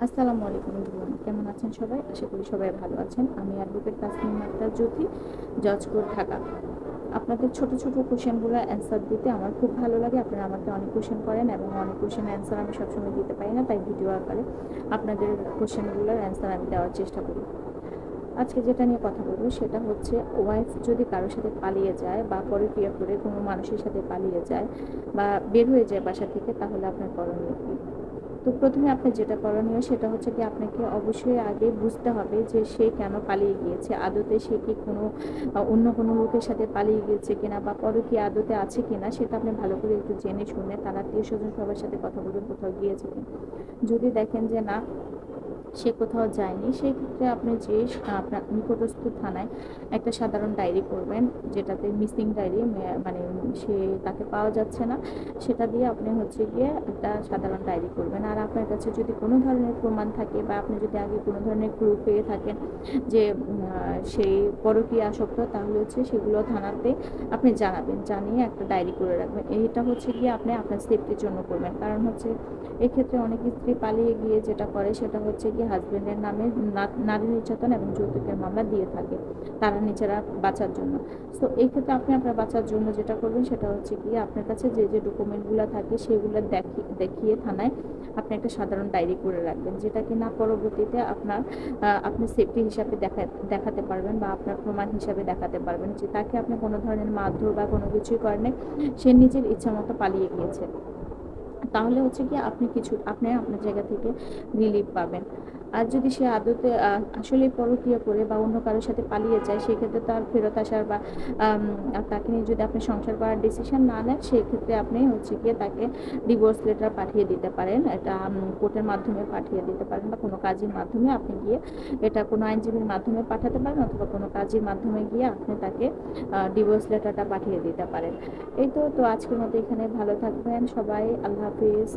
আসসালামু আলাইকুম এভরিওয়ান, কেমন আছেন সবাই? আশা করি সবাই ভালো আছেন। আমি অ্যাডভোকেট তাসনিম আক্তার জ্যোতি, জজ কোর্ট, ঢাকা। আপনাদের ছোট ছোট কোশ্চেনগুলো অ্যান্সার দিতে আমার খুব ভালো লাগে। আপনারা আমাকে অনেক কোশ্চেন করেন এবং অনেক কোশ্চেনের অ্যান্সার আমি সবসময় দিতে পারি না, তাই ভিডিও আকারে আপনাদের কোশ্চেনগুলোর অ্যান্সার আমি দেওয়ার চেষ্টা করি। আজকে যেটা নিয়ে কথা বলবো সেটা হচ্ছে, ওয়াইফ যদি কারোর সাথে পালিয়ে যায় বা পরকীয়া করে কোনো মানুষের সাথে পালিয়ে যায় বা বের হয়ে যায় বাসা থেকে, তাহলে আপনার করণীয় কী? তো প্রথমে আপনি যেটা করণীয় সেটা হচ্ছে কি, আপনাকে অবশ্যই আগে বুঝতে হবে যে সে কেন পালিয়ে গিয়েছে। আদতে সে কি কোনো অন্য কোনো লোকের সাথে পালিয়ে গিয়েছে কিনা বা পরকীয়া আদতে আছে কিনা, সেটা আপনি ভালো করে একটু জেনে শুনে তার আত্মীয় স্বজন সবার সাথে কথা বলবেন কোথাও গিয়েছে কিনা। যদি দেখেন যে না, সে কোথাও যায়নি, সেই ক্ষেত্রে আপনি যে আপনার নিকটস্থ থানায় একটা সাধারণ ডায়েরি করবেন, যেটাতে মিসিং ডায়েরি, মানে সে তাকে পাওয়া যাচ্ছে না, সেটা দিয়ে আপনি হচ্ছে গিয়ে একটা সাধারণ ডায়েরি করবেন। আর আপনার কাছে যদি কোনো ধরনের প্রমাণ থাকে বা আপনি যদি আগে কোনো ধরনের ক্লু পেয়ে থাকেন যে সেই পরকীয়া আসক্ত, তাহলে হচ্ছে সেগুলো থানাতে আপনি জানাবেন, জানিয়ে একটা ডায়েরি করে রাখবেন। এইটা হচ্ছে গিয়ে আপনি আপনার সেফটির জন্য করবেন। কারণ হচ্ছে এক্ষেত্রে অনেক স্ত্রী পালিয়ে গিয়ে যেটা করে সেটা হচ্ছে কি, হাজবেন্ডের নামে নারী নির্যাতন এবং যৌতুকের মামলা দিয়ে থাকে তারা নিজেরা বাঁচার জন্য। সো এই ক্ষেত্রে আপনি আপনার বাঁচার জন্য যেটা করবেন সেটা হচ্ছে কি, আপনার কাছে যে যে ডকুমেন্টগুলো থাকে সেগুলো দেখিয়ে থানায় আপনি একটা সাধারণ ডায়েরি করে রাখবেন, যেটা কিনা পরবর্তীতে আপনি সেফটি হিসাবে দেখাতে পারবেন বা আপনার প্রমাণ হিসাবে দেখাতে পারবেন যে তাকে আপনি কোনো ধরনের মারধর বা কোনো কিছুই করেন, সে নিজের ইচ্ছা মতো পালিয়ে গিয়েছে। তাহলে হচ্ছে কি, আপনি আপনার জায়গা থেকে রিলিফ পাবেন। আর যদি সে আদতে আসলে পরকীয়া করে বা অন্য কারোর সাথে পালিয়ে যায়, সেক্ষেত্রে তো আর ফেরত আসার বা তাকে নিয়ে যদি আপনি সংসার করার ডিসিশন না নেন, সেক্ষেত্রে আপনি হচ্ছে গিয়ে তাকে ডিভোর্স লেটার পাঠিয়ে দিতে পারেন। এটা কোর্টের মাধ্যমে পাঠিয়ে দিতে পারেন বা কোনো কাজের মাধ্যমে আপনি গিয়ে এটা কোনো আইনজীবীর মাধ্যমে পাঠাতে পারেন, অথবা কোনো কাজের মাধ্যমে গিয়ে আপনি তাকে ডিভোর্স লেটারটা পাঠিয়ে দিতে পারেন। এই তো আজকের মতো এখানে, ভালো থাকবেন সবাই, আল্লাহ হাফিজ।